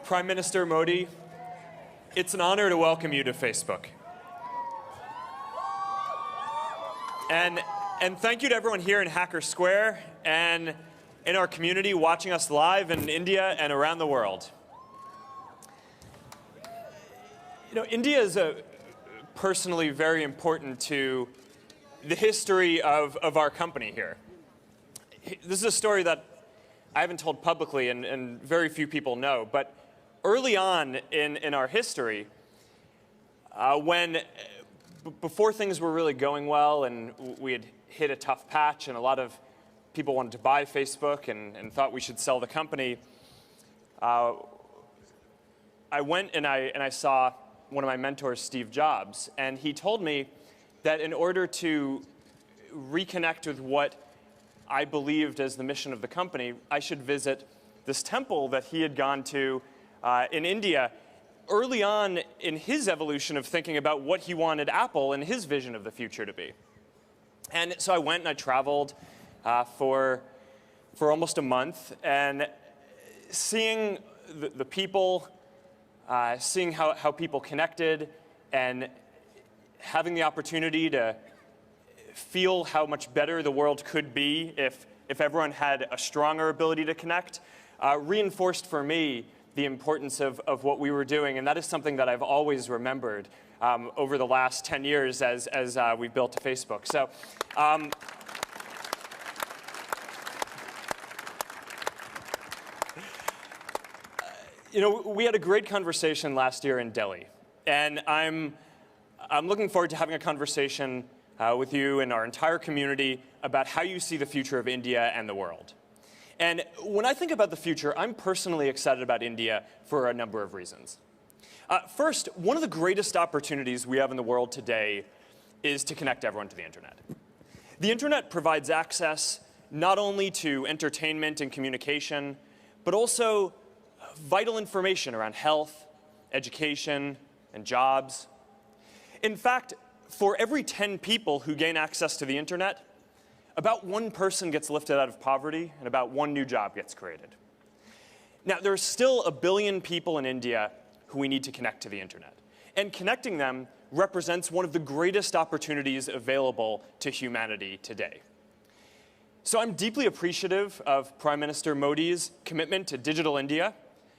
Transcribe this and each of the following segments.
Prime Minister Modi, it's an honor to welcome you to Facebook. And thank you to everyone here in Hacker Square and in our community watching us live in India and around the world. You know, India is personally very important to the history of our company here. This is a story that I haven't told publicly and very few people know, but early on in our history, before things were really going well and we had hit a tough patch and a lot of people wanted to buy Facebook and thought we should sell the company, I went and I saw one of my mentors, Steve Jobs, and he told me that in order to reconnect with what I believed as the mission of the company, I should visit this temple that he had gone to in India early on in his evolution of thinking about what he wanted Apple and his vision of the future to be. And so I went and I traveled for almost a month, and seeing the people, seeing how people connected, and having the opportunity to feel how much better the world could be if everyone had a stronger ability to connect, reinforced for me the importance of what we were doing. And that is something that I've always remembered over the last 10 years as we've built Facebook. So, you know, we had a great conversation last year in Delhi. And I'm looking forward to having a conversation with you and our entire community about how you see the future of India and the world. And when I think about the future, I'm personally excited about India for a number of reasons. First, one of the greatest opportunities we have in the world today is to connect everyone to the internet. The internet provides access not only to entertainment and communication, but also vital information around health, education, and jobs. In fact, for every 10 people who gain access to the internet, about one person gets lifted out of poverty and about one new job gets created. Now, there are still 1 billion people in India who we need to connect to the internet. And connecting them represents one of the greatest opportunities available to humanity today. So I'm deeply appreciative of Prime Minister Modi's commitment to Digital India,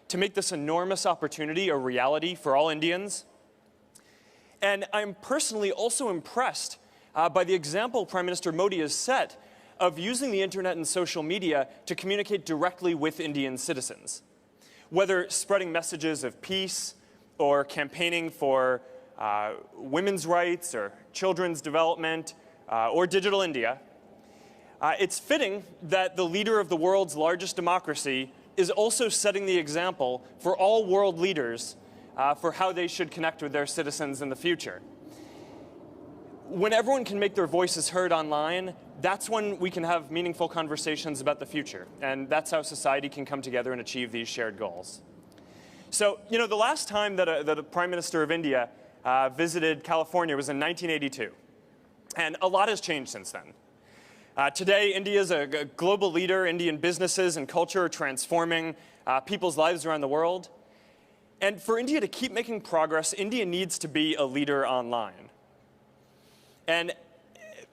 to make this enormous opportunity a reality for all Indians. And I'm personally also impressed by the example Prime Minister Modi has set of using the internet and social media to communicate directly with Indian citizens. Whether spreading messages of peace or campaigning for women's rights or children's development or Digital India, it's fitting that the leader of the world's largest democracy is also setting the example for all world leaders for how they should connect with their citizens in the future. When everyone can make their voices heard online, that's when we can have meaningful conversations about the future. And that's how society can come together and achieve these shared goals. So, you know, the last time that a Prime Minister of India visited California was in 1982. And a lot has changed since then. Today, India is a global leader. Indian businesses and culture are transforming people's lives around the world. And for India to keep making progress, India needs to be a leader online. And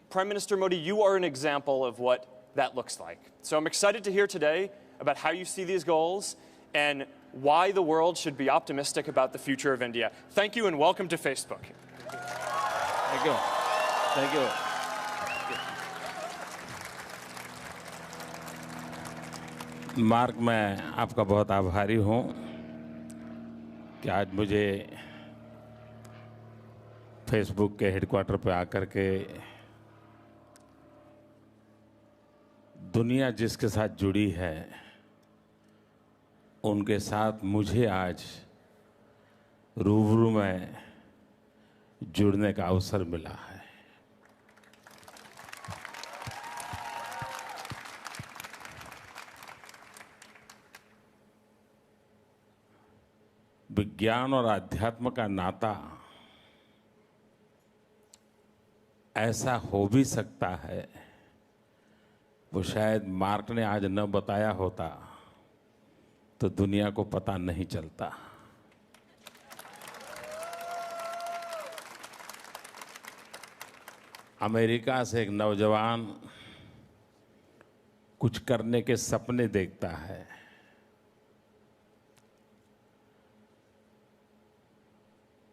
Prime Minister Modi, you are an example of what that looks like. So I'm excited to hear today about how you see these goals and why the world should be optimistic about the future of India. Thank you and welcome to Facebook. Thank you. Thank you. Mark, मैं आपका बहुत आभारी हूँ कि आज मुझे Facebook के headquarter पे आकर के दुनिया जिसके साथ जुड़ी है उनके साथ मुझे आज रूबरू में जुड़ने का अवसर मिला है। विज्ञान और आध्यात्म का नाता ऐसा हो भी सकता है, वो शायद मार्क ने आज न बताया होता तो दुनिया को पता नहीं चलता। अमेरिका से एक नौजवान कुछ करने के सपने देखता है,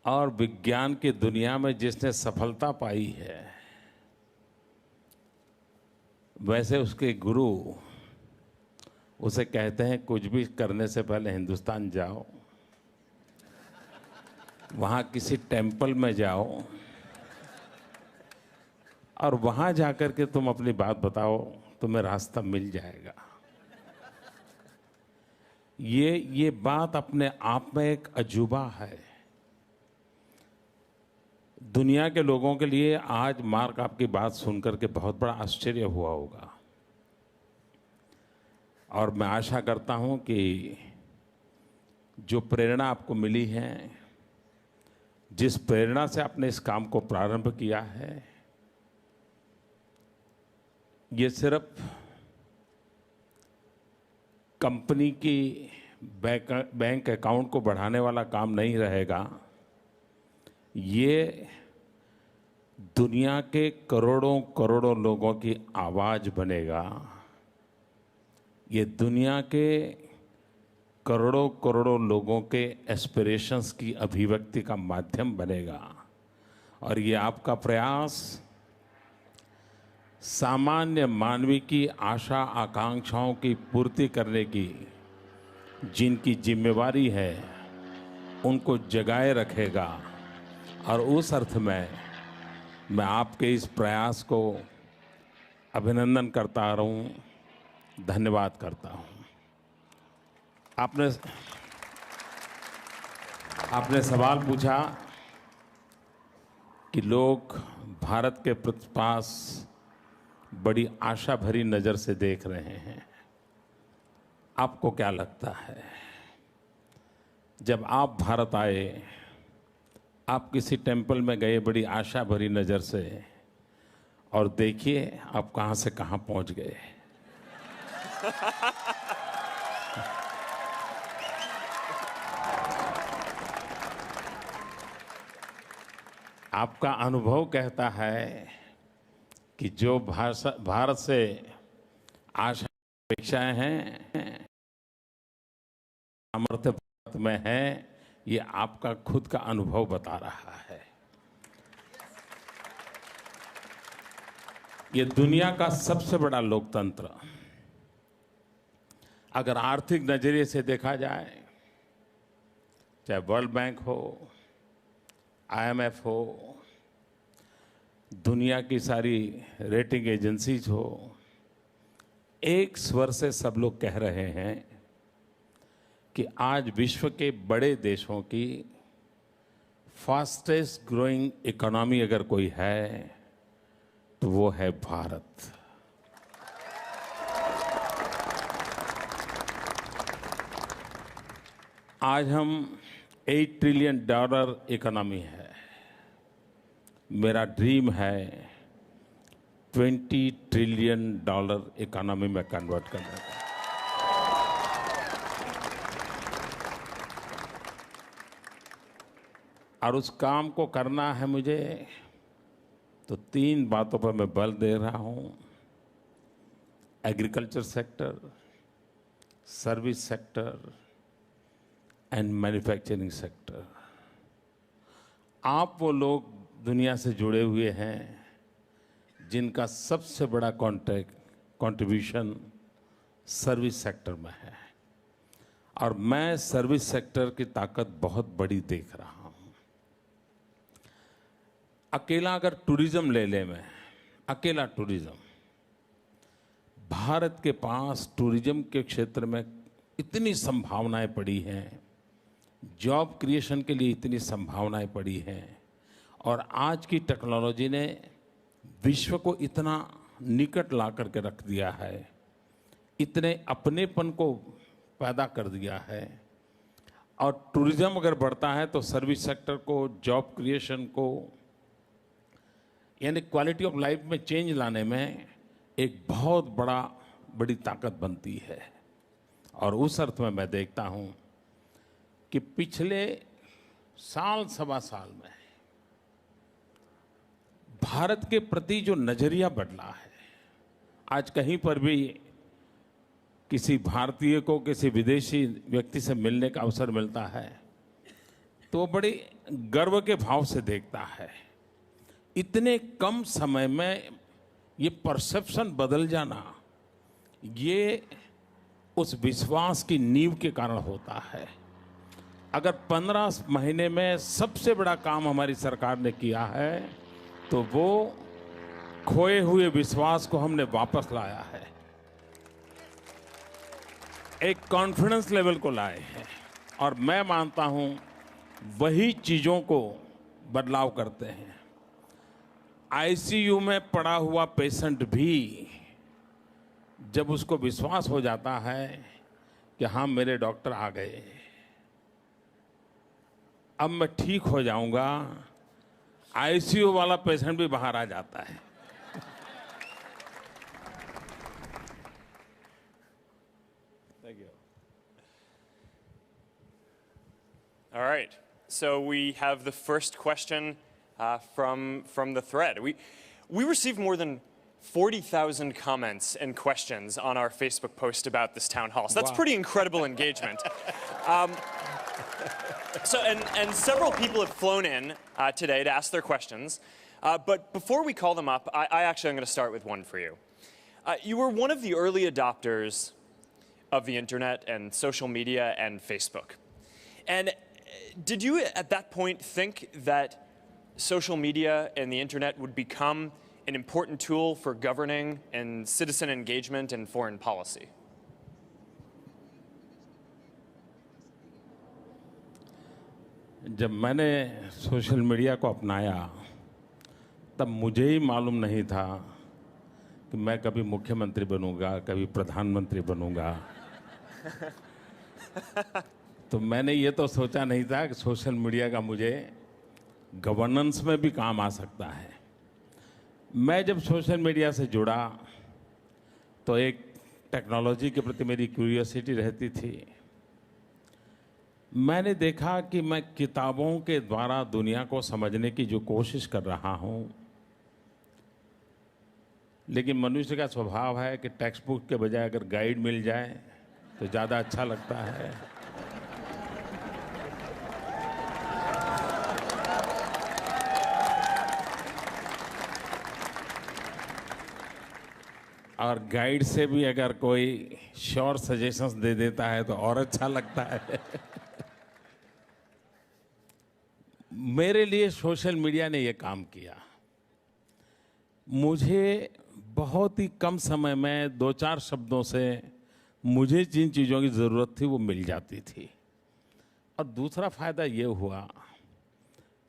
और विज्ञान की दुनिया में जिसने सफलता पाई है, वैसे उसके गुरु उसे कहते हैं कुछ भी करने से पहले हिंदुस्तान जाओ, वहाँ किसी टेम्पल में जाओ और वहाँ जाकर के तुम अपनी बात बताओ, तुम्हें रास्ता मिल जाएगा। ये बात अपने आप में एक अजूबा है। दुनिया के लोगों के लिए आज मार्क आपकी बात सुनकर के बहुत बड़ा आश्चर्य हुआ होगा, और मैं आशा करता हूं कि जो प्रेरणा आपको मिली है, जिस प्रेरणा से आपने इस काम को प्रारंभ किया है, ये सिर्फ कंपनी की बैंक अकाउंट को बढ़ाने वाला काम नहीं रहेगा, ये दुनिया के करोड़ों करोड़ों लोगों की आवाज बनेगा। ये दुनिया के करोड़ों करोड़ों लोगों के एस्पिरेशंस की अभिव्यक्ति का माध्यम बनेगा। और ये आपका प्रयास सामान्य मानवी की आशा आकांक्षाओं की पूर्ति करने की जिनकी जिम्मेवारी है, उनको जगाए रखेगा। और उस अर्थ में मैं आपके इस प्रयास को अभिनंदन करता रहूं, धन्यवाद करता हूं। आपने सवाल पूछा कि लोग भारत के पास बड़ी आशा भरी नजर से देख रहे हैं। आपको क्या लगता है, जब आप भारत आए, आप किसी टेम्पल में गए बड़ी आशा भरी नजर से, और देखिए आप कहां से कहां पहुंच गए। आपका अनुभव कहता है कि जो भारत से आशा अपेक्षाएं हैं, सामर्थ्य भारत में है, ये आपका खुद का अनुभव बता रहा है। ये दुनिया का सबसे बड़ा लोकतंत्र, अगर आर्थिक नजरिए से देखा जाए, चाहे वर्ल्ड बैंक हो, IMF हो, दुनिया की सारी रेटिंग एजेंसीज हो, एक स्वर से सब लोग कह रहे हैं कि आज विश्व के बड़े देशों की फास्टेस्ट ग्रोइंग इकोनॉमी अगर कोई है तो वो है भारत। आज हम $8 ट्रिलियन इकोनॉमी है। मेरा ड्रीम है $20 ट्रिलियन इकोनॉमी में कन्वर्ट करने का। और उस काम को करना है मुझे, तो 3 बातों पर मैं बल दे रहा हूं: agriculture sector, service sector and manufacturing sector. आप वो लोग दुनिया से जुड़े हुए हैं जिनका सबसे बड़ा कंट्रीब्यूशन सर्विस सेक्टर में है, और मैं सर्विस सेक्टर की ताकत बहुत बड़ी देख रहा हूं। अकेला अगर टूरिज्म ले ले, मैं अकेला टूरिज्म, भारत के पास टूरिज्म के क्षेत्र में इतनी संभावनाएं पड़ी हैं, जॉब क्रिएशन के लिए इतनी संभावनाएं पड़ी हैं, और आज की टेक्नोलॉजी ने विश्व को इतना निकट ला करके रख दिया है, इतने अपनेपन को पैदा कर दिया है। और टूरिज्म अगर बढ़ता है तो सर्विस सेक्टर को, जॉब क्रिएशन को, यानी क्वालिटी ऑफ लाइफ में चेंज लाने में एक बहुत बड़ी ताकत बनती है। और उस अर्थ में मैं देखता हूं कि पिछले साल सवा साल में भारत के प्रति जो नजरिया बदला है, आज कहीं पर भी किसी भारतीय को किसी विदेशी व्यक्ति से मिलने का अवसर मिलता है तो वो बड़े गर्व के भाव से देखता है। इतने कम समय में ये परसेप्शन बदल जाना, ये उस विश्वास की नींव के कारण होता है। अगर 15 महीने में सबसे बड़ा काम हमारी सरकार ने किया है तो वो खोए हुए विश्वास को हमने वापस लाया है, एक कॉन्फिडेंस लेवल को लाए हैं। और मैं मानता हूं वही चीजों को बदलाव करते हैं। आईसीयू में पड़ा हुआ पेशेंट भी जब उसको विश्वास हो जाता है कि हाँ मेरे डॉक्टर आ गए, अब मैं ठीक हो जाऊंगा, आईसीयू वाला पेशेंट भी बाहर आ जाता है। Thank you. All right. So we have the first question from the thread. We received more than 40,000 comments and questions on our Facebook post about this town hall. So that's Wow. pretty incredible engagement. And several people have flown in today to ask their questions. But before we call them up, I actually am going to start with one for you. You were one of the early adopters of the internet and social media and Facebook. And did you at that point think that social media and the internet would become an important tool for governing and citizen engagement in foreign policy? जब मैंने social media को अपनाया तब मुझे ही मालूम नहीं था कि मैं कभी मुख्यमंत्री बनूंगा, कभी प्रधानमंत्री बनूंगा। तो मैंने ये तो सोचा नहीं था कि सोशल मीडिया का मुझे गवर्नेंस में भी काम आ सकता है। मैं जब सोशल मीडिया से जुड़ा तो एक टेक्नोलॉजी के प्रति मेरी क्यूरियोसिटी रहती थी। मैंने देखा कि मैं किताबों के द्वारा दुनिया को समझने की जो कोशिश कर रहा हूँ, लेकिन मनुष्य का स्वभाव है कि टेक्स्ट बुक के बजाय अगर गाइड मिल जाए तो ज़्यादा अच्छा लगता है। और गाइड से भी अगर कोई श्योर सजेशंस दे देता है तो और अच्छा लगता है। मेरे लिए सोशल मीडिया ने ये काम किया। मुझे बहुत ही कम समय में 2-4 शब्दों से मुझे जिन चीज़ों की ज़रूरत थी वो मिल जाती थी। और दूसरा फ़ायदा ये हुआ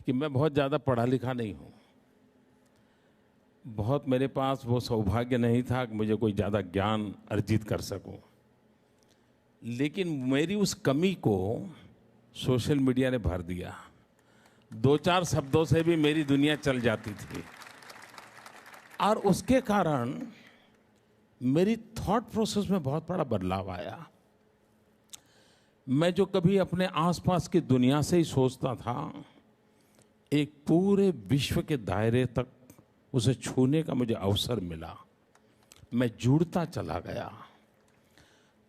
कि मैं बहुत ज़्यादा पढ़ा लिखा नहीं हूँ, बहुत मेरे पास वो सौभाग्य नहीं था कि मुझे कोई ज़्यादा ज्ञान अर्जित कर सकूं। लेकिन मेरी उस कमी को सोशल मीडिया ने भर दिया। 2-4 शब्दों से भी मेरी दुनिया चल जाती थी और उसके कारण मेरी थॉट प्रोसेस में बहुत बड़ा बदलाव आया। मैं जो कभी अपने आसपास की दुनिया से ही सोचता था, एक पूरे विश्व के दायरे तक उसे छूने का मुझे अवसर मिला। मैं जुड़ता चला गया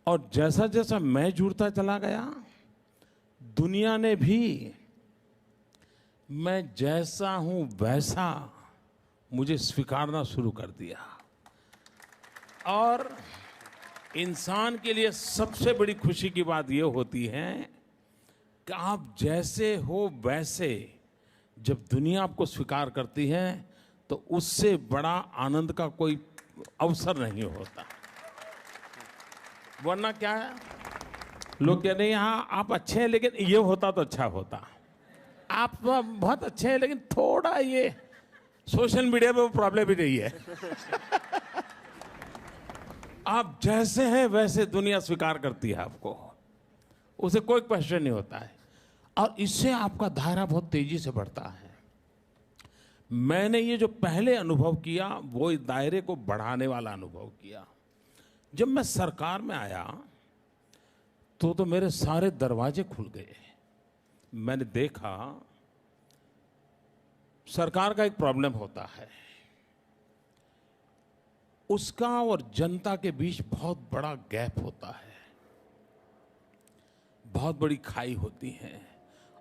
और जैसा जैसा मैं जुड़ता चला गया, दुनिया ने भी मैं जैसा हूं वैसा मुझे स्वीकारना शुरू कर दिया। और इंसान के लिए सबसे बड़ी खुशी की बात यह होती है कि आप जैसे हो वैसे जब दुनिया आपको स्वीकार करती है तो उससे बड़ा आनंद का कोई अवसर नहीं होता। वरना क्या है, लोग कहते हैं हाँ आप अच्छे हैं लेकिन ये होता तो अच्छा होता, आप बहुत अच्छे हैं लेकिन थोड़ा ये सोशल मीडिया पे वो प्रॉब्लम भी नहीं है। आप जैसे हैं वैसे दुनिया स्वीकार करती है आपको, उसे कोई क्वेश्चन नहीं होता है और इससे आपका दायरा बहुत तेजी से बढ़ता है। मैंने ये जो पहले अनुभव किया वो इस दायरे को बढ़ाने वाला अनुभव किया। जब मैं सरकार में आया तो मेरे सारे दरवाजे खुल गए। मैंने देखा सरकार का एक प्रॉब्लम होता है, उसका और जनता के बीच बहुत बड़ा गैप होता है, बहुत बड़ी खाई होती है।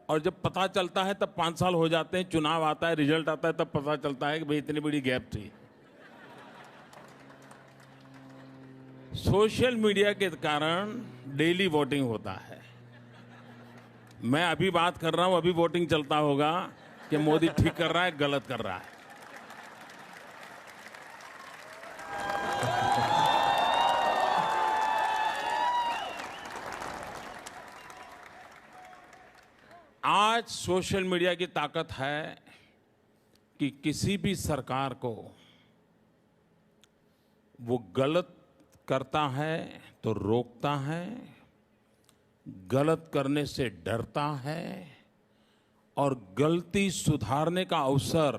और जब पता चलता है तब 5 साल हो जाते हैं, चुनाव आता है, रिजल्ट आता है, तब पता चलता है कि भाई इतनी बड़ी गैप थी। सोशल मीडिया के कारण डेली वोटिंग होता है। मैं अभी बात कर रहा हूं, अभी वोटिंग चलता होगा कि मोदी ठीक कर रहा है, गलत कर रहा है। आज सोशल मीडिया की ताकत है कि किसी भी सरकार को वो गलत करता है तो रोकता है, गलत करने से डरता है, और गलती सुधारने का अवसर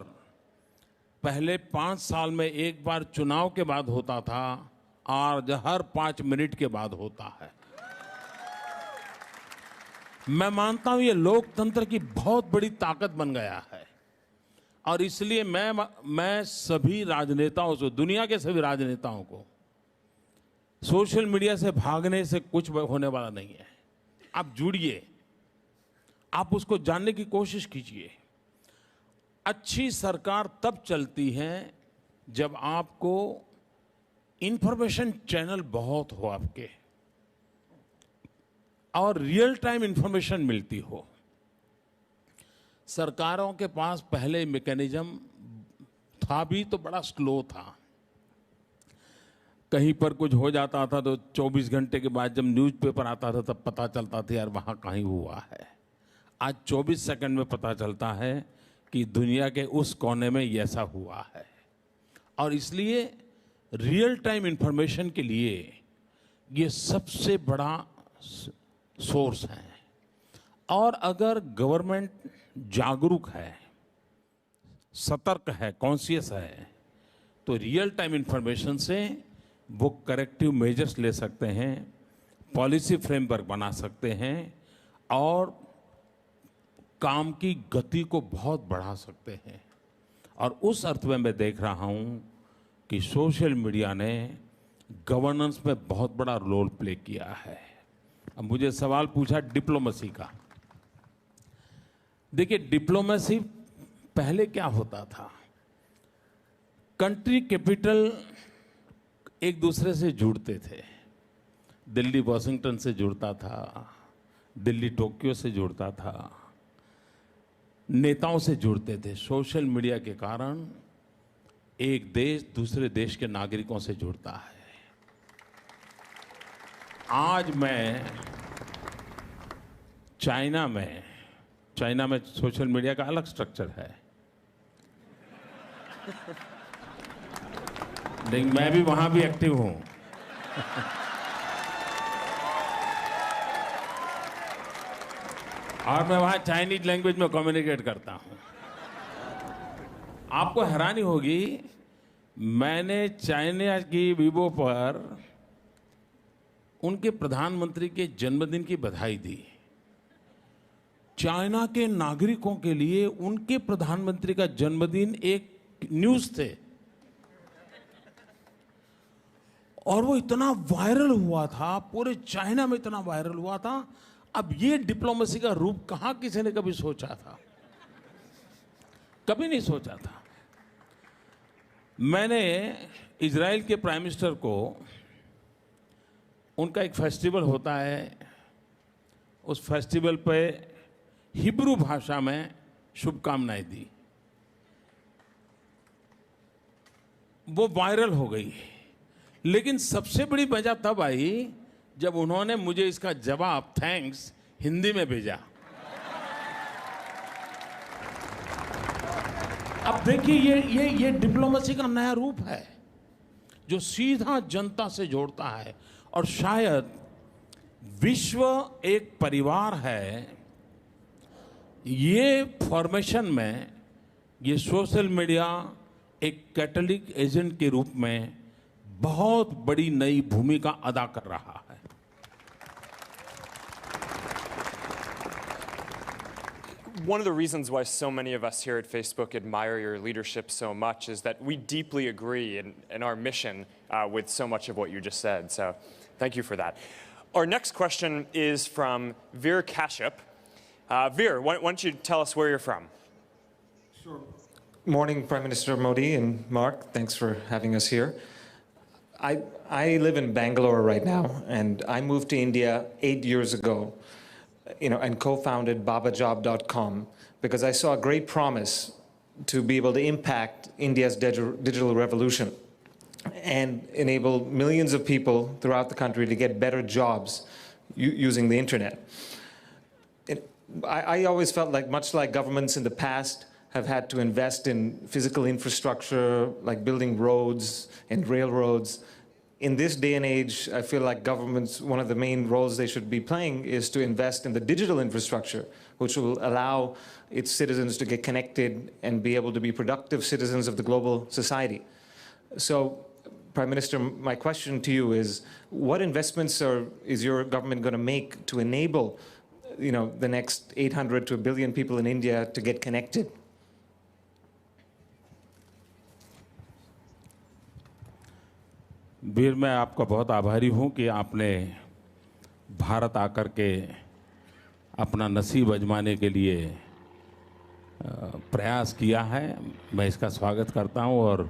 पहले 5 साल में एक बार चुनाव के बाद होता था, आज हर 5 मिनट के बाद होता है। मैं मानता हूं ये लोकतंत्र की बहुत बड़ी ताकत बन गया है, और इसलिए मैं सभी राजनेताओं से, दुनिया के सभी राजनेताओं को, सोशल मीडिया से भागने से कुछ होने वाला नहीं है। आप जुड़िए, आप उसको जानने की कोशिश कीजिए। अच्छी सरकार तब चलती है जब आपको इंफॉर्मेशन चैनल बहुत हो आपके, और रियल टाइम इंफॉर्मेशन मिलती हो। सरकारों के पास पहले मैकेनिज्म था भी तो बड़ा स्लो था। कहीं पर कुछ हो जाता था तो 24 घंटे के बाद जब न्यूज़पेपर आता था तब पता चलता था यार वहाँ कहीं हुआ है। आज 24 सेकंड में पता चलता है कि दुनिया के उस कोने में ये ऐसा हुआ है। और इसलिए रियल टाइम इंफॉर्मेशन के लिए ये सबसे बड़ा सोर्स है। और अगर गवर्नमेंट जागरूक है, सतर्क है, कॉन्शियस है, तो रियल टाइम इंफॉर्मेशन से वो करेक्टिव मेजर्स ले सकते हैं, पॉलिसी फ्रेमवर्क बना सकते हैं, और काम की गति को बहुत बढ़ा सकते हैं। और उस अर्थ में मैं देख रहा हूं कि सोशल मीडिया ने गवर्नेंस में बहुत बड़ा रोल प्ले किया है। अब मुझे सवाल पूछा डिप्लोमेसी का। देखिए, डिप्लोमेसी पहले क्या होता था, कंट्री कैपिटल एक दूसरे से जुड़ते थे। दिल्ली वॉशिंगटन से जुड़ता था, दिल्ली टोक्यो से जुड़ता था, नेताओं से जुड़ते थे। सोशल मीडिया के कारण एक देश दूसरे देश के नागरिकों से जुड़ता है। आज मैं चाइना में सोशल मीडिया का अलग स्ट्रक्चर है, लेकिन मैं भी वहां भी एक्टिव हूं। और मैं वहां चाइनीज लैंग्वेज में कम्युनिकेट करता हूं। आपको हैरानी होगी, मैंने चाइना की वीबो पर उनके प्रधानमंत्री के जन्मदिन की बधाई दी। चाइना के नागरिकों के लिए उनके प्रधानमंत्री का जन्मदिन एक न्यूज थे, और वो इतना वायरल हुआ था, पूरे चाइना में इतना वायरल हुआ था। अब ये डिप्लोमेसी का रूप कहां किसी ने कभी सोचा था? कभी नहीं सोचा था। मैंने इजराइल के प्राइम मिनिस्टर को, उनका एक फेस्टिवल होता है, उस फेस्टिवल पे हिब्रू भाषा में शुभकामनाएं दी। वो वायरल हो गई। लेकिन सबसे बड़ी मजा तब आई जब उन्होंने मुझे इसका जवाब थैंक्स हिंदी में भेजा। अब देखिए, ये डिप्लोमेसी का नया रूप है जो सीधा जनता से जोड़ता है। और शायद विश्व एक परिवार है, ये फॉर्मेशन में ये सोशल मीडिया एक कैटलिक एजेंट के रूप में बहुत बड़ी नई भूमिका अदा कर रहा है। one of the reasons why so many of us here at Facebook admire your leadership so much is that we deeply agree in our mission with so much of what you just said. So thank you for that. Our next question is from Veer Kashyap. Veer, why don't you tell us where you're from? Sure. Morning, Prime Minister Modi and Mark. Thanks for having us here. I live in Bangalore right now, and I moved to India 8 years ago, and co-founded babajob.com because I saw a great promise to be able to impact India's digital revolution and enable millions of people throughout the country to get better jobs using the internet. I always felt like, much like governments in the past have had to invest in physical infrastructure, like building roads and railroads, in this day and age, I feel like governments, one of the main roles they should be playing is to invest in the digital infrastructure, which will allow its citizens to get connected and be able to be productive citizens of the global society. So, Prime Minister, my question to you is, what investments is your government going to make to enable, the next 800 to 1 billion people in India to get connected? वीर, मैं आपका बहुत आभारी हूं कि आपने भारत आकर के अपना नसीब आजमाने के लिए प्रयास किया है। मैं इसका स्वागत करता हूं और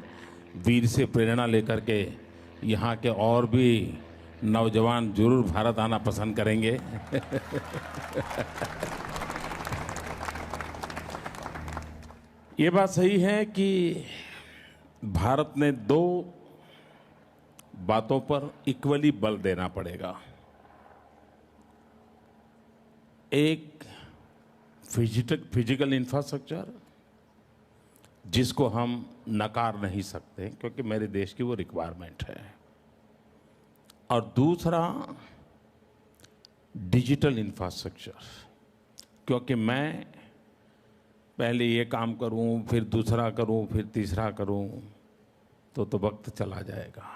वीर से प्रेरणा लेकर के यहाँ के और भी नौजवान जरूर भारत आना पसंद करेंगे। ये बात सही है कि भारत ने दो बातों पर इक्वली बल देना पड़ेगा। एक फिजिकल इंफ्रास्ट्रक्चर, जिसको हम नकार नहीं सकते क्योंकि मेरे देश की वो रिक्वायरमेंट है, और दूसरा डिजिटल इंफ्रास्ट्रक्चर, क्योंकि मैं पहले ये काम करूं, फिर दूसरा करूं, फिर तीसरा करूं, तो वक्त चला जाएगा।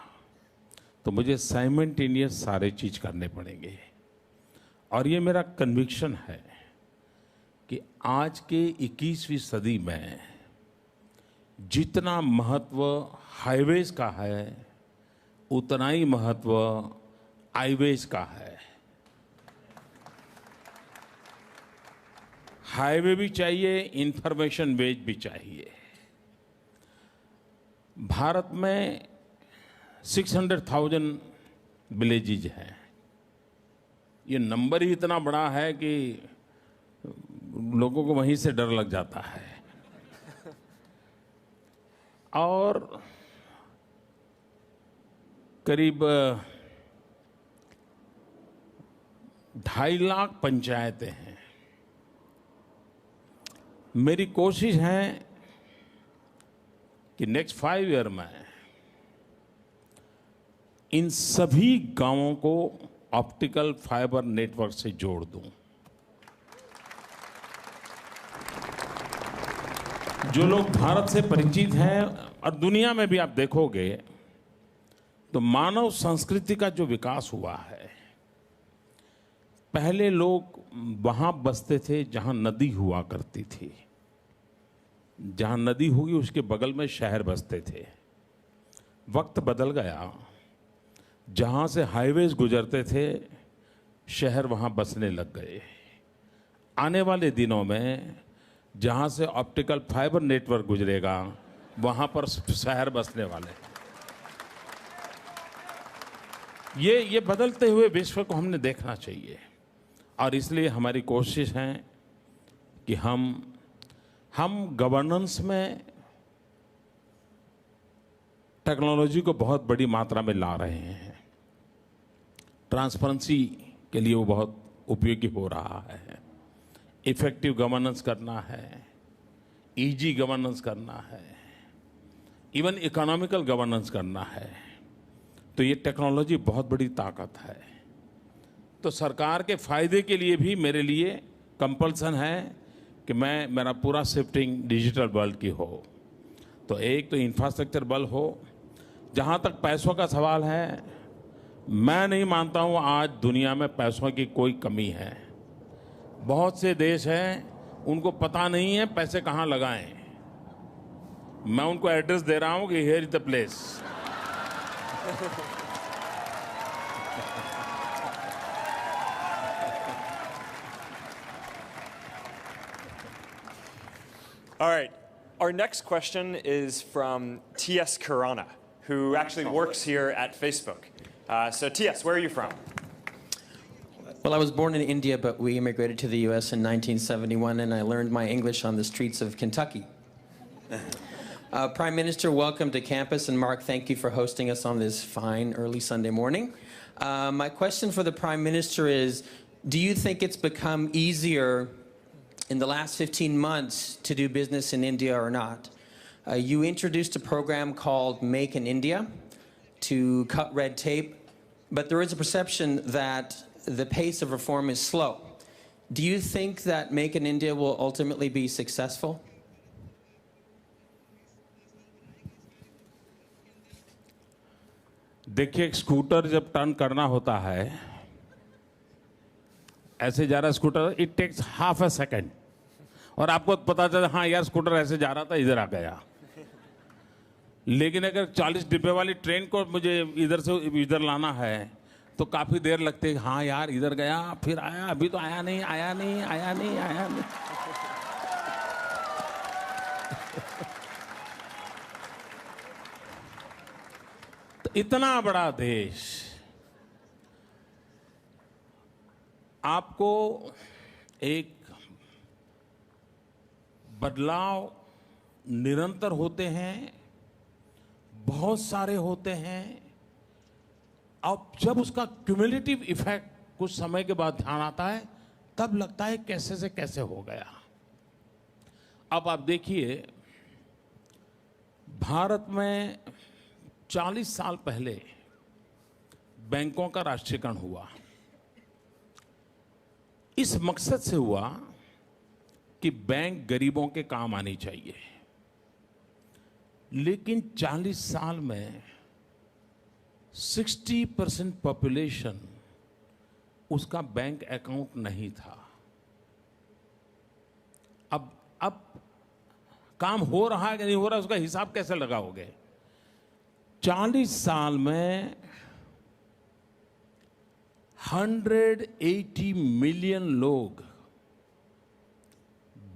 तो मुझे साइमल्टेनियस सारे चीज करने पड़ेंगे। और ये मेरा कन्विक्शन है कि आज के 21वीं सदी में जितना महत्व हाईवेज का है, उतना ही महत्व आईवेज का है। हाईवे भी चाहिए, इंफॉर्मेशन वेज भी चाहिए। भारत में 600,000 विलेजेज हैं। ये नंबर ही इतना बड़ा है कि लोगों को वहीं से डर लग जाता है। और करीब 2.5 लाख पंचायतें हैं। मेरी कोशिश है कि नेक्स्ट 5 ईयर में इन सभी गांवों को ऑप्टिकल फाइबर नेटवर्क से जोड़ दूं। जो लोग भारत से परिचित हैं, और दुनिया में भी आप देखोगे तो मानव संस्कृति का जो विकास हुआ है, पहले लोग वहां बसते थे जहां नदी हुआ करती थी। जहां नदी होगी उसके बगल में शहर बसते थे। वक्त बदल गया, जहां से हाईवेज गुजरते थे शहर वहां बसने लग गए। आने वाले दिनों में जहां से ऑप्टिकल फाइबर नेटवर्क गुजरेगा वहां पर शहर बसने वाले। ये बदलते हुए विश्व को हमने देखना चाहिए, और इसलिए हमारी कोशिश है कि हम गवर्नेंस में टेक्नोलॉजी को बहुत बड़ी मात्रा में ला रहे हैं। ट्रांसपेरेंसी के लिए वो बहुत उपयोगी हो रहा है। इफेक्टिव गवर्नेंस करना है, इजी गवर्नेंस करना है, इवन इकोनॉमिकल गवर्नेंस करना है। तो ये टेक्नोलॉजी बहुत बड़ी ताकत है। तो सरकार के फायदे के लिए भी मेरे लिए कंपल्सन है कि मेरा पूरा शिफ्टिंग डिजिटल वर्ल्ड की हो। तो एक तो इंफ्रास्ट्रक्चर बल हो। जहाँ तक पैसों का सवाल है, मैं नहीं मानता हूँ आज दुनिया में पैसों की कोई कमी है। बहुत से देश हैं उनको पता नहीं है पैसे कहाँ लगाएं। मैं उनको एड्रेस दे रहा हूं कि here is the place. All right. Our next question is from T.S. Karana, who actually works here at Facebook. So T.S., where are you from? Well, I was born in India, but we immigrated to the U.S. in 1971, and I learned my English on the streets of Kentucky. Prime Minister, welcome to campus, and Mark, thank you for hosting us on this fine early Sunday morning. My question for the Prime Minister is, do you think it's become easier in the last 15 months to do business in India or not? You introduced a program called Make in India to cut red tape, but there is a perception that the pace of reform is slow. Do you think that Make in India will ultimately be successful? देखिए, एक scooter जब turn करना होता है, ऐसे जा रहा scooter, it takes half a second, और आपको पता चला हाँ यार स्कूटर ऐसे जा रहा था, इधर आ गया। लेकिन अगर 40 डिब्बे वाली ट्रेन को मुझे इधर से इधर लाना है तो काफ़ी देर लगती है। हाँ यार इधर गया, फिर आया, अभी तो आया नहीं, आया नहीं, आया नहीं, आया नहीं। तो इतना बड़ा देश, आपको एक बदलाव निरंतर होते हैं, बहुत सारे होते हैं। अब जब उसका क्यूमुलेटिव इफेक्ट कुछ समय के बाद ध्यान आता है, तब लगता है कैसे से कैसे हो गया। अब आप देखिए, भारत में 40 साल पहले बैंकों का राष्ट्रीयकरण हुआ। इस मकसद से हुआ कि बैंक गरीबों के काम आनी चाहिए। लेकिन 40 साल में 60% पॉपुलेशन उसका बैंक अकाउंट नहीं था। अब काम हो रहा है कि नहीं हो रहा, उसका हिसाब कैसे लगाओगे? 40 साल में 180 मिलियन लोग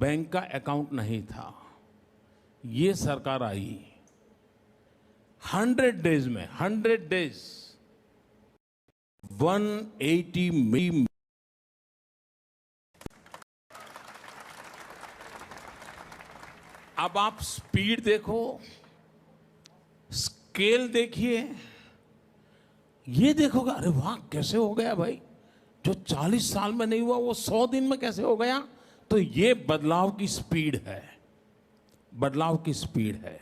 बैंक का अकाउंट नहीं था। ये सरकार आई 100 डेज में, 100 डेज 180 मिलियन। अब आप स्पीड देखो, स्केल देखिए, ये देखोगे अरे वाह कैसे हो गया भाई, जो 40 साल में नहीं हुआ वो 100 दिन में कैसे हो गया। तो ये बदलाव की स्पीड है, बदलाव की स्पीड है।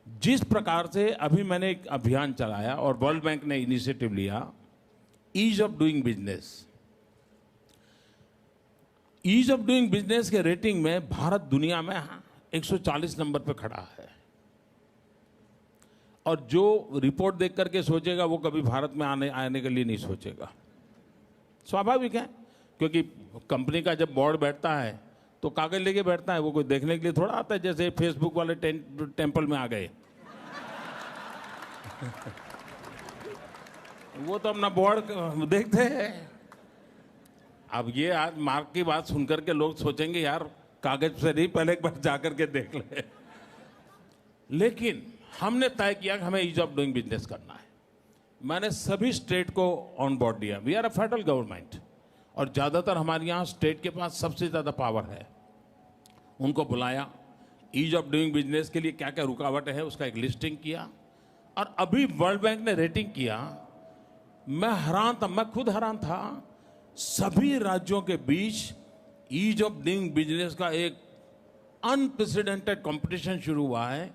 जिस प्रकार से अभी मैंने एक अभियान चलाया और वर्ल्ड बैंक ने इनिशिएटिव लिया, ease of doing business. Ease of doing business के रेटिंग में भारत दुनिया में 140 नंबर पे खड़ा है। और जो रिपोर्ट देख करके सोचेगा वो कभी भारत में आने के लिए नहीं सोचेगा। स्वाभाविक है, क्योंकि कंपनी का जब बोर्ड बैठता है तो कागज लेके बैठता है, वो कोई देखने के लिए थोड़ा आता है जैसे फेसबुक वाले टेंपल में आ गए। वो तो अपना बोर्ड देखते हैं। अब ये आज मार्क की बात सुनकर के लोग सोचेंगे यार कागज से नहीं, पहले एक बार जाकर के देख ले। लेकिन हमने तय किया कि हमें ईज ऑफ डूइंग बिजनेस करना है। मैंने सभी स्टेट को ऑन बोर्ड दिया। We are a federal government, और ज़्यादातर हमारे यहाँ स्टेट के पास सबसे ज़्यादा पावर है। उनको बुलाया, ईज ऑफ डूइंग बिजनेस के लिए क्या क्या रुकावट है उसका एक लिस्टिंग किया, और अभी वर्ल्ड बैंक ने रेटिंग किया। मैं हैरान था, मैं खुद हैरान था। सभी राज्यों के बीच ईज ऑफ डूइंग बिजनेस का एक अनप्रेसिडेंटेड कंपटीशन शुरू हुआ है।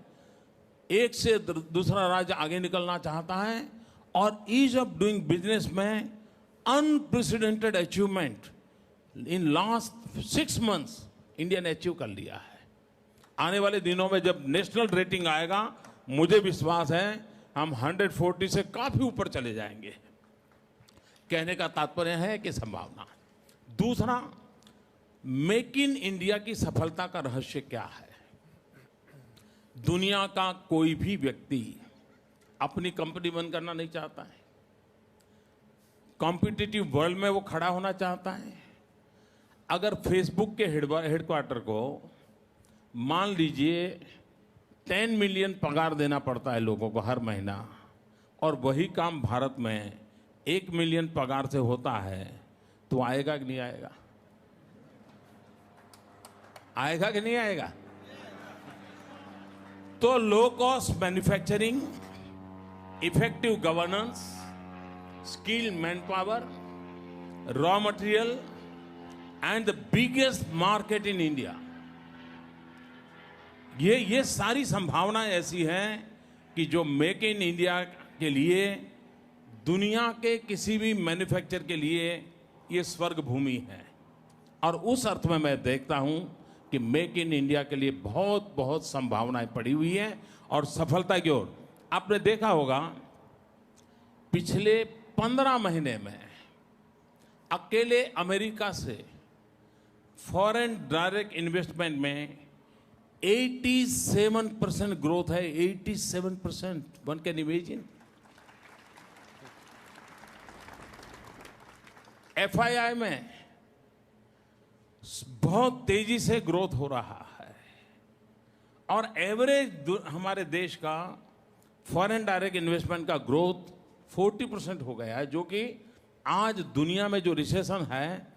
एक से दूसरा राज्य आगे निकलना चाहता है, और ईज ऑफ डूइंग बिजनेस में unprecedented achievement in last 6 months India ने अचीव कर लिया है। आने वाले दिनों में जब नेशनल रेटिंग आएगा, मुझे विश्वास है हम 140 से काफी ऊपर चले जाएंगे। कहने का तात्पर्य है कि संभावना। दूसरा, मेक इन इंडिया की सफलता का रहस्य क्या है? दुनिया का कोई भी व्यक्ति अपनी कंपनी बंद करना नहीं चाहता है। कॉम्पिटिटिव वर्ल्ड में वो खड़ा होना चाहता है। अगर फेसबुक के हेडक्वार्टर को मान लीजिए 10 मिलियन पगार देना पड़ता है लोगों को हर महीना, और वही काम भारत में 1 मिलियन पगार से होता है, तो आएगा कि नहीं आएगा? आएगा कि नहीं आएगा? तो low cost manufacturing, effective governance, skill man power, raw material and the biggest market in India, ये सारी संभावनाएं ऐसी हैं कि जो मेक इन इंडिया के लिए, दुनिया के किसी भी मैन्युफैक्चर के लिए ये स्वर्ग भूमि है। और उस अर्थ में मैं देखता हूं कि मेक इन इंडिया के लिए बहुत बहुत संभावनाएं पड़ी हुई हैं और सफलता की ओर। आपने देखा होगा पिछले 15 महीने में अकेले अमेरिका से फॉरेन डायरेक्ट इन्वेस्टमेंट में 87% ग्रोथ है। 87%, वन कैन इमेजिन। FII में बहुत तेजी से ग्रोथ हो रहा है, और एवरेज हमारे देश का फॉरेन डायरेक्ट इन्वेस्टमेंट का ग्रोथ 40% हो गया है, जो कि आज दुनिया में जो रिसेशन है,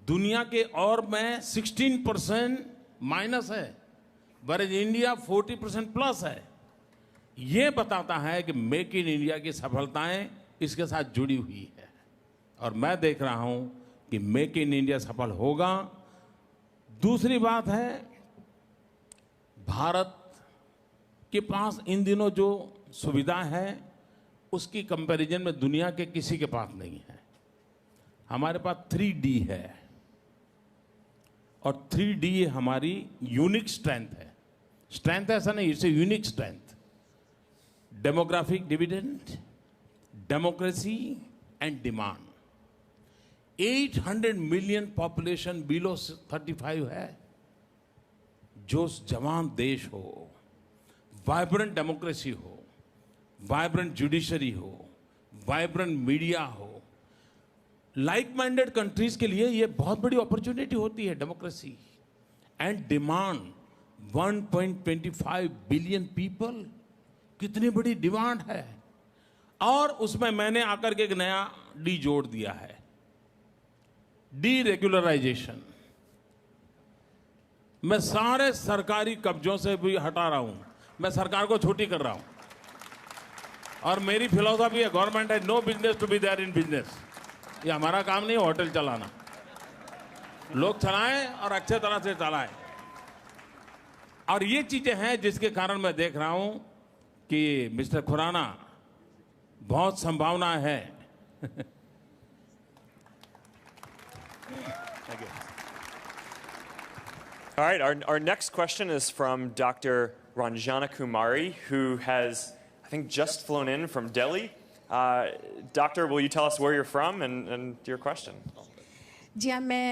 दुनिया के और में 16% माइनस है, वरज इंडिया 40% प्लस है। ये बताता है कि मेक इन इंडिया की सफलताएं इसके साथ जुड़ी हुई है, और मैं देख रहा हूं कि मेक इन इंडिया सफल होगा। दूसरी बात है, भारत के पास इन दिनों जो सुविधा है उसकी कंपैरिजन में दुनिया के किसी के पास नहीं है। हमारे पास 3D है, और 3D हमारी यूनिक स्ट्रेंथ है। स्ट्रेंथ ऐसा नहीं, it's a unique strength. Demographic dividend, democracy and demand. 800 million population below 35 है। जो जवान देश हो, वाइब्रेंट डेमोक्रेसी हो, वाइब्रेंट जुडिशरी हो, वाइब्रेंट मीडिया हो, लाइक माइंडेड कंट्रीज के लिए ये बहुत बड़ी अपॉर्चुनिटी होती है democracy. And demand 1.25 billion people, कितनी बड़ी डिमांड है। और उसमें मैंने आकर के एक नया डी जोड़ दिया है, डी रेगुलराइजेशन। मैं सारे सरकारी कब्जों से भी हटा रहा हूं, मैं सरकार को छुट्टी कर रहा हूं। और मेरी फिलॉसफी है, गवर्नमेंट है no business to be there in business. ये हमारा काम नहीं है होटल चलाना, लोग चलाएं और अच्छे तरह से चलाएं। और ये चीजें हैं जिसके कारण मैं देख रहा हूं कि मिस्टर खुराना बहुत संभावना है। Thank you. All right, our next question is from Dr. Ranjana Kumari, who has, I think, just flown in from Delhi. Doctor, will you tell us where you're from and your question? जी हाँ, मैं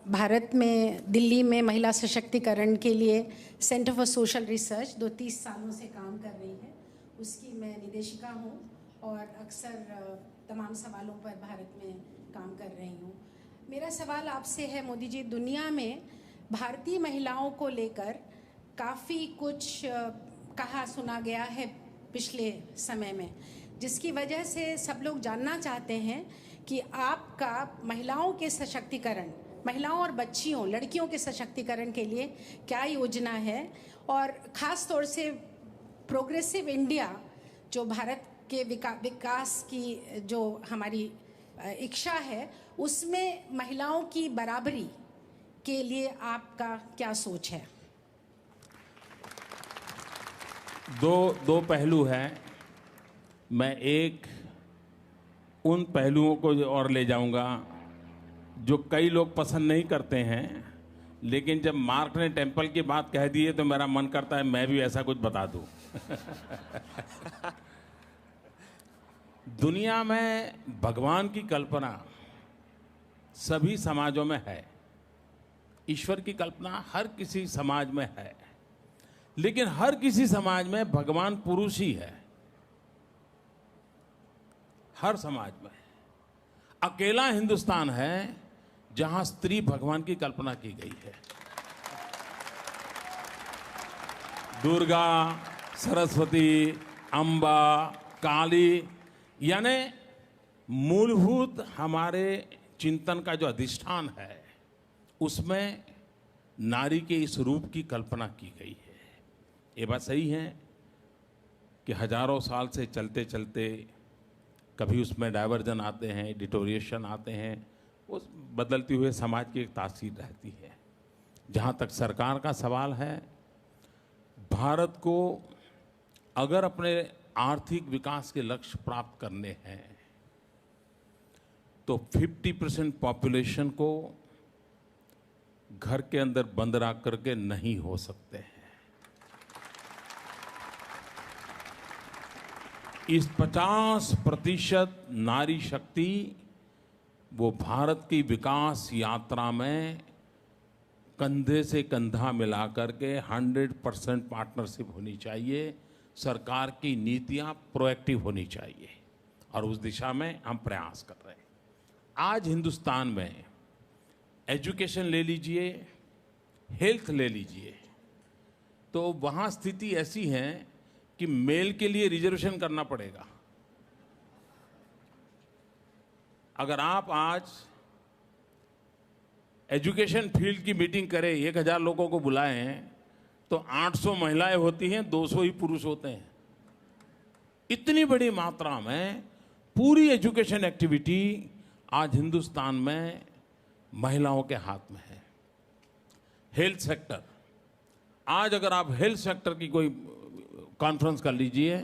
भारत में दिल्ली में महिला सशक्तिकरण के लिए centre for social research 30 सालों से काम कर रही है। उसकी मैं निदेशिका हूँ और अक्सर तमाम सवालों पर भारत में काम कर रही हूँ। मेरा सवाल आपसे है मोदी जी, दुनिया में भारतीय महिलाओं को लेकर काफ़ी कुछ कहा सुना गया है पिछले समय में, जिसकी वजह से सब लोग जानना चाहते हैं कि आपका महिलाओं के सशक्तिकरण, महिलाओं और बच्चियों, लड़कियों के सशक्तिकरण के लिए क्या योजना है, और ख़ास तौर से प्रोग्रेसिव इंडिया जो भारत के विकास की जो हमारी इच्छा है, उसमें महिलाओं की बराबरी के लिए आपका क्या सोच है? दो पहलू हैं। मैं एक उन पहलुओं को और ले जाऊंगा जो कई लोग पसंद नहीं करते हैं, लेकिन जब मार्क ने टेम्पल की बात कह दी है तो मेरा मन करता है मैं भी ऐसा कुछ बता दूं। दुनिया में भगवान की कल्पना सभी समाजों में है, ईश्वर की कल्पना हर किसी समाज में है, लेकिन हर किसी समाज में भगवान पुरुष ही है। हर समाज में अकेला हिंदुस्तान है जहां स्त्री भगवान की कल्पना की गई है। दुर्गा, सरस्वती, अंबा, काली, यानी मूलभूत हमारे चिंतन का जो अधिष्ठान है उसमें नारी के इस रूप की कल्पना की गई है। ये बात सही है कि हजारों साल से चलते चलते कभी उसमें डाइवर्जन आते हैं, डिटोरिएशन आते हैं, उस बदलते हुए समाज की एक तासीर रहती है। जहाँ तक सरकार का सवाल है, भारत को अगर अपने आर्थिक विकास के लक्ष्य प्राप्त करने हैं तो 50% पॉपुलेशन को घर के अंदर बंद रख करके नहीं हो सकते हैं। इस 50% नारी शक्ति वो भारत की विकास यात्रा में कंधे से कंधा मिलाकर के 100% पार्टनरशिप होनी चाहिए। सरकार की नीतियां प्रोएक्टिव होनी चाहिए और उस दिशा में हम प्रयास कर रहे हैं। आज हिंदुस्तान में एजुकेशन ले लीजिए, हेल्थ ले लीजिए, तो वहाँ स्थिति ऐसी है कि मेल के लिए रिजर्वेशन करना पड़ेगा। अगर आप आज एजुकेशन फील्ड की मीटिंग करें, 1000 लोगों को बुलाएं, तो 800 महिलाएं होती हैं, 200 ही पुरुष होते हैं। इतनी बड़ी मात्रा में पूरी एजुकेशन एक्टिविटी आज हिंदुस्तान में महिलाओं के हाथ में है। हेल्थ सेक्टर, आज अगर आप हेल्थ सेक्टर की कोई कॉन्फ्रेंस कर लीजिए,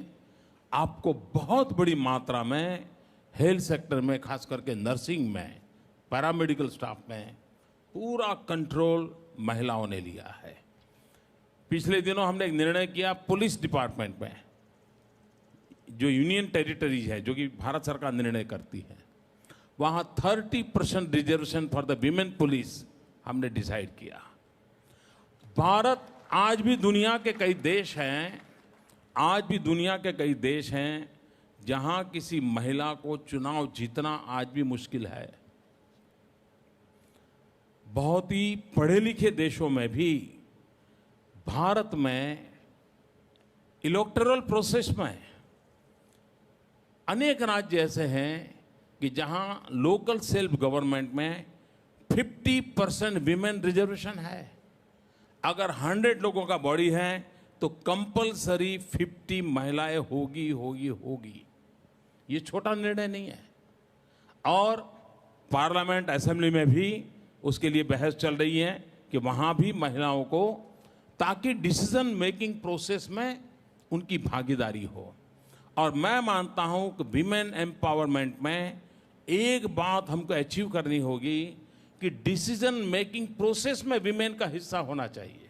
आपको बहुत बड़ी मात्रा में हेल्थ सेक्टर में, खास करके नर्सिंग में, पैरामेडिकल स्टाफ में पूरा कंट्रोल महिलाओं ने लिया है। पिछले दिनों हमने एक निर्णय किया, पुलिस डिपार्टमेंट में जो यूनियन टेरिटरीज है, जो कि भारत सरकार निर्णय करती है, वहाँ 30% reservation for the women police हमने डिसाइड किया। भारत आज भी दुनिया के कई देश हैं, आज भी दुनिया के कई देश हैं जहां किसी महिला को चुनाव जीतना आज भी मुश्किल है। बहुत ही पढ़े लिखे देशों में भी भारत में इलेक्टोरल प्रोसेस में अनेक राज्य ऐसे हैं कि जहां लोकल सेल्फ गवर्नमेंट में 50% विमेन रिजर्वेशन है। अगर 100 लोगों का बॉडी है तो कंपलसरी 50 महिलाएं होगी। ये छोटा निर्णय नहीं है। और पार्लियामेंट, असेंबली में भी उसके लिए बहस चल रही है कि वहां भी महिलाओं को, ताकि डिसीजन मेकिंग प्रोसेस में उनकी भागीदारी हो। और मैं मानता हूं कि विमेन एम्पावरमेंट में एक बात हमको अचीव करनी होगी कि डिसीजन मेकिंग प्रोसेस में विमेन का हिस्सा होना चाहिए।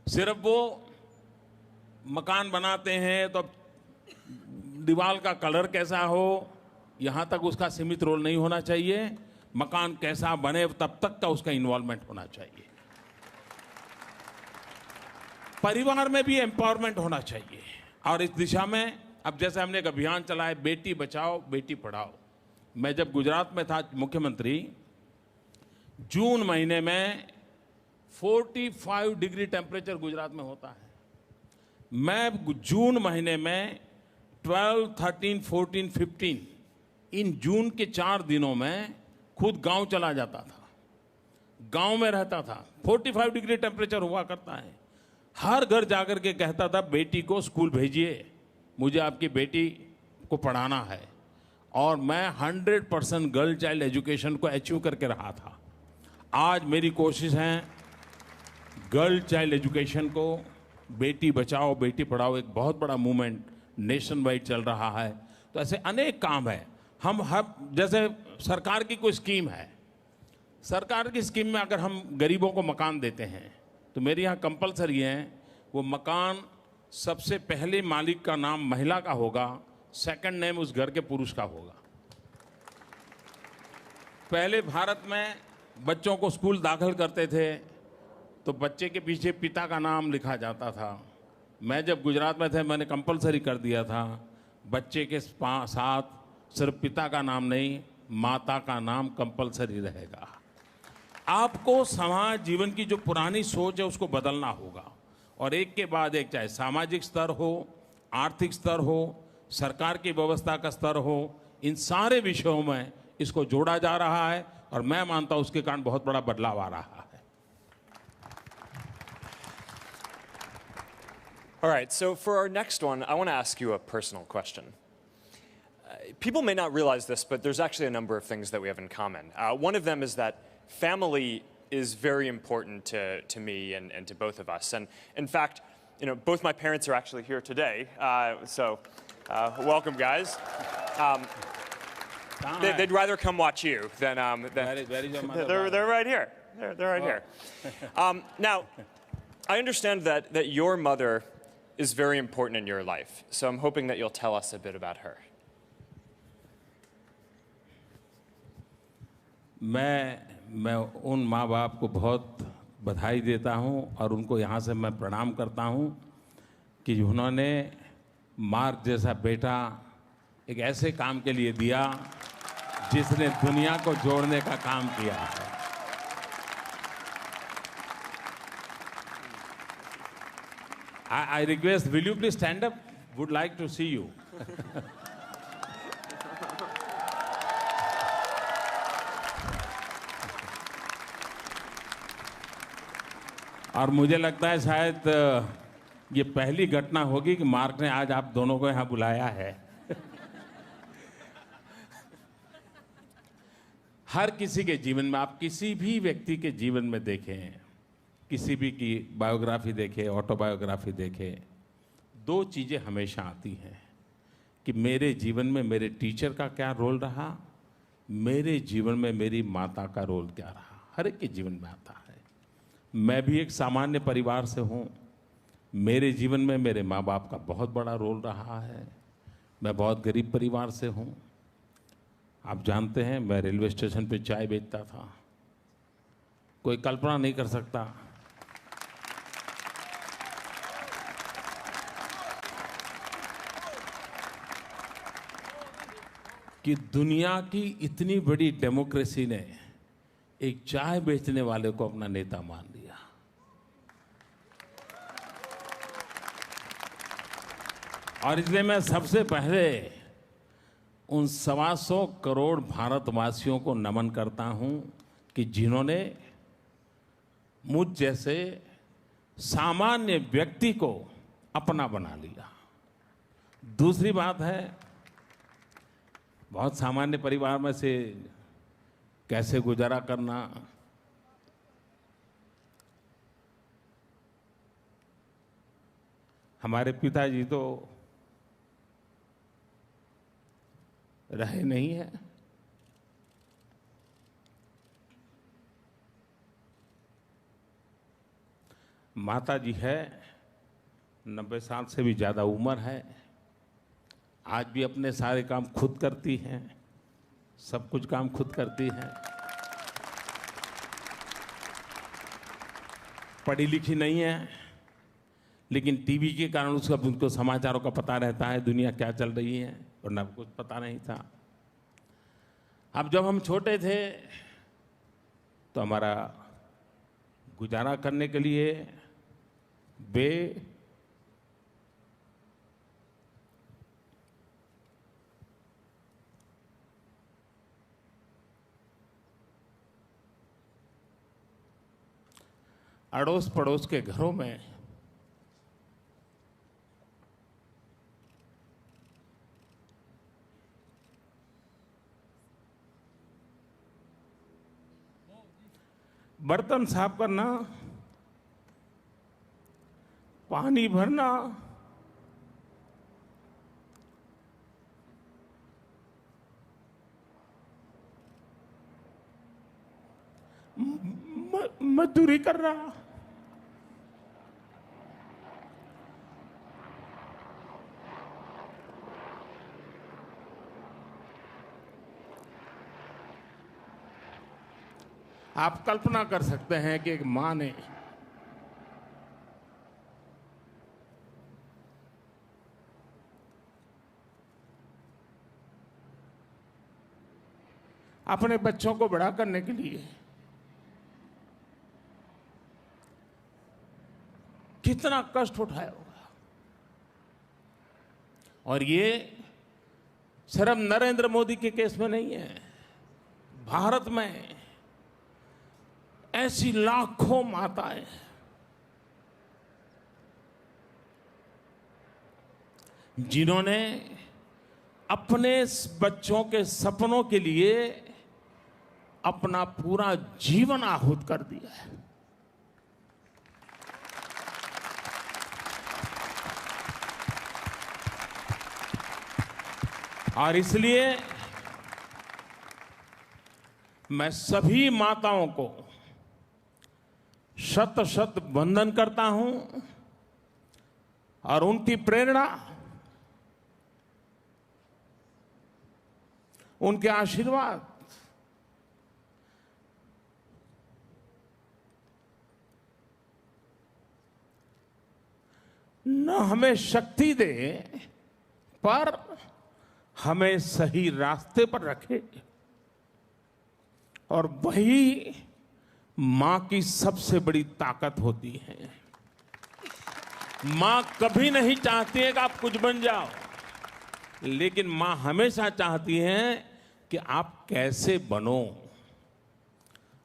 सिर्फ वो मकान बनाते हैं तो दीवार का कलर कैसा हो, यहां तक उसका सीमित रोल नहीं होना चाहिए। मकान कैसा बने तब तक का उसका इन्वॉल्वमेंट होना चाहिए। परिवार में भी एम्पावरमेंट होना चाहिए। और इस दिशा में अब जैसे हमने एक अभियान चलाया, बेटी बचाओ बेटी पढ़ाओ। मैं जब गुजरात में था मुख्यमंत्री, जून महीने में 45 डिग्री टेम्परेचर गुजरात में होता है। मैं जून महीने में 12, 13, 14, 15 इन जून के 4 दिनों में खुद गांव चला जाता था, गांव में रहता था। 45 डिग्री टेम्परेचर हुआ करता है। हर घर जाकर के कहता था, बेटी को स्कूल भेजिए, मुझे आपकी बेटी को पढ़ाना है। और मैं 100% गर्ल चाइल्ड एजुकेशन को अचीव करके रहा था। आज मेरी कोशिश है गर्ल चाइल्ड एजुकेशन को, बेटी बचाओ बेटी पढ़ाओ, एक बहुत बड़ा मूवमेंट नेशन वाइड चल रहा है। तो ऐसे अनेक काम है। हम जैसे सरकार की कोई स्कीम है, सरकार की स्कीम में अगर हम गरीबों को मकान देते हैं तो मेरे यहाँ कंपलसरी है, वो मकान सबसे पहले मालिक का नाम महिला का होगा, सेकंड नेम उस घर के पुरुष का होगा। पहले भारत में बच्चों को स्कूल दाखिल करते थे तो बच्चे के पीछे पिता का नाम लिखा जाता था। मैं जब गुजरात में थे मैंने कंपलसरी कर दिया था, बच्चे के साथ सिर्फ पिता का नाम नहीं, माता का नाम कंपलसरी रहेगा। आपको समाज जीवन की जो पुरानी सोच है उसको बदलना होगा, और एक के बाद एक, चाहे सामाजिक स्तर हो, आर्थिक स्तर हो, सरकार की व्यवस्था का स्तर हो, इन सारे विषयों में इसको जोड़ा जा रहा है, और मैं मानता हूं उसके कारण बहुत बड़ा बदलाव आ रहा है। All right, so for our next one, I want to ask you a personal question. People may not realize this, but there's actually a number of things that we have in common. One of them is that family is very important to me and to both of us. And in fact, you know, both my parents are actually here today, so welcome, guys. They'd rather come watch you than Where is your mother? they're right here. They're right here. Now, I understand that your mother is very important in your life, so I'm hoping that you'll tell us a bit about her. मैं उन माँ बाप को बहुत बधाई देता हूँ और उनको यहाँ से मैं प्रणाम करता हूँ कि उन्होंने मार्क जैसा बेटा एक ऐसे काम के लिए दिया जिसने दुनिया को जोड़ने का काम किया है। I request, will you please stand up? Would like to see you. और मुझे लगता है शायद ये पहली घटना होगी कि मार्क ने आज आप दोनों को यहाँ बुलाया है। हर किसी के जीवन में, आप किसी भी व्यक्ति के जीवन में देखें, किसी भी की बायोग्राफी देखें, ऑटोबायोग्राफी देखें, दो चीज़ें हमेशा आती हैं कि मेरे जीवन में मेरे टीचर का क्या रोल रहा, मेरे जीवन में मेरी माता का रोल क्या रहा। हर एक के जीवन में आता है। मैं भी एक सामान्य परिवार से हूँ, मेरे जीवन में मेरे माँ बाप का बहुत बड़ा रोल रहा है। मैं बहुत गरीब परिवार से हूँ। आप जानते हैं मैं रेलवे स्टेशन पे चाय बेचता था। कोई कल्पना नहीं कर सकता कि दुनिया की इतनी बड़ी डेमोक्रेसी ने एक चाय बेचने वाले को अपना नेता मान लिया। और इसलिए मैं सबसे पहले उन 125 करोड़ भारतवासियों को नमन करता हूं कि जिन्होंने मुझ जैसे सामान्य व्यक्ति को अपना बना लिया। दूसरी बात है, बहुत सामान्य परिवार में से कैसे गुजारा करना, हमारे पिताजी तो रहे नहीं है। माता जी है, 90 साल से भी ज़्यादा उम्र है, आज भी अपने सारे काम खुद करती हैं, सब कुछ काम खुद करती हैं। पढ़ी लिखी नहीं है, लेकिन टीवी के कारण उनको समाचारों का पता रहता है, दुनिया क्या चल रही है, वरना कुछ पता नहीं था। अब जब हम छोटे थे तो हमारा गुजारा करने के लिए वे अड़ोस पड़ोस के घरों में बर्तन साफ करना, पानी भरना, मजदूरी करना, आप कल्पना कर सकते हैं कि एक मां ने अपने बच्चों को बड़ा करने के लिए कितना कष्ट उठाया होगा। और ये सिर्फ नरेंद्र मोदी के केस में नहीं है, भारत में ऐसी लाखों माताएं जिन्होंने अपने बच्चों के सपनों के लिए अपना पूरा जीवन आहूत कर दिया है। और इसलिए मैं सभी माताओं को शत शत वंदन करता हूं और उनकी प्रेरणा, उनके आशीर्वाद न हमें शक्ति दे पर हमें सही रास्ते पर रखे। और वही मां की सबसे बड़ी ताकत होती है। मां कभी नहीं चाहती है कि आप कुछ बन जाओ, लेकिन मां हमेशा चाहती है कि आप कैसे बनो।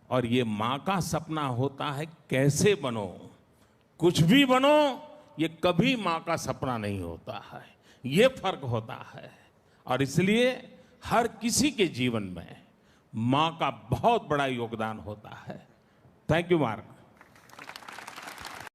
और ये मां का सपना होता है कैसे बनो। कुछ भी बनो, ये कभी मां का सपना नहीं होता है, ये फर्क होता है। और इसलिए हर किसी के जीवन में मां का बहुत बड़ा योगदान होता है। Thank you mark.